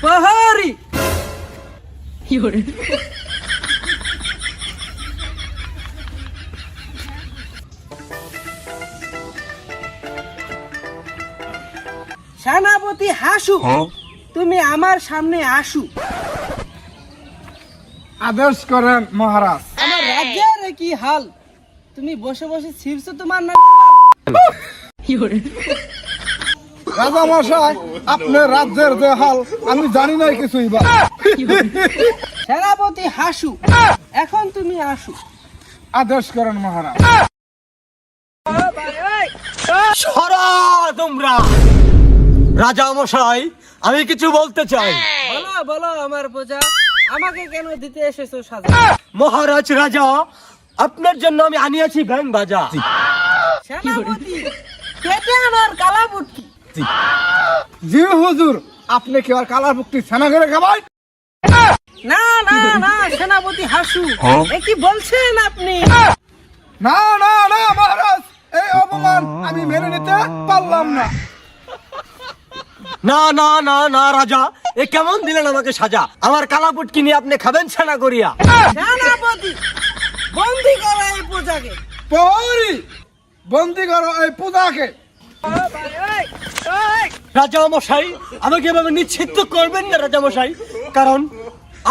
প্রহরী সেনাপতি হাসু, তুমি আমার সামনে আসু। আদেশ করেন মহারাজ। আমার রাজ্যের কি হাল, তুমি বসে বসে ছিড়ছো তোমার নামের বাল। রাজা মশাই, আপনার রাজ্যের যে হাল আমি জানি না কিছুই বা। সেনাপতি হাসু, এখন তুমি আসু। আদেশ করেন মহারাজ। সরা তোমরা। রাজা মশাই, আমি কিছু বলতে চাই। বলো বলো আমার প্রজা, আমাকে কেন দিতে এসেছো সাজা? মহারাজ রাজা, আপনার জন্য আমি আনিয়েছি ব্যাং বাজা। সেনাপতি, কেটে আমার কালা বুটকি। জি হুজুর, আপনি কি আর কালার মুক্তি ছানা করে খাবেন? না না না সেনাপতি হাসু, এ কি বলছেন আপনি? না না না মহারাজ, এই অপমান আমি মেনে নিতে পারলাম না। না না না না রাজা, এ কেমন দিলেন আমাকে সাজা? আমার কালাপুট কিনে আপনি খাবেন ছানা করিয়া। সেনাপতি, বন্দি করো এই প্রজাকে। প্রহরী, বন্দি করো এই পূজাকে। রাজা মশাই, আমাকে এভাবে নিশ্চিত করবেন না রাজা মশাই, কারণ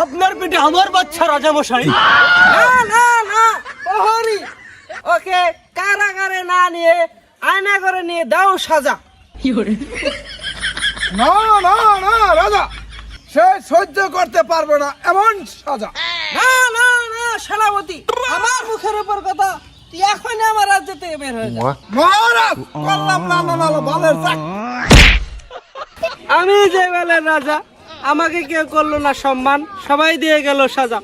আপনার পেটে আমার বাচ্চা রাজা মশাই। না না না প্রহরী, ওকে কারাগারে না নিয়ে আয়না করে নিয়ে দাও সাজা। না না না রাজা, সে সহ্য করতে পারবে না এমন সাজা। না না না সেনাপতি, আমার মুখের উপর কথা, তুই এখনই আমার রাজ্য থেকে বের হয়ে যা। মহারাজ, করলাম না না না বলের চাক। আমি যে বেলের রাজা, আমাকে কেউ করলো না সম্মান, সবাই দিয়ে গেল সাজা।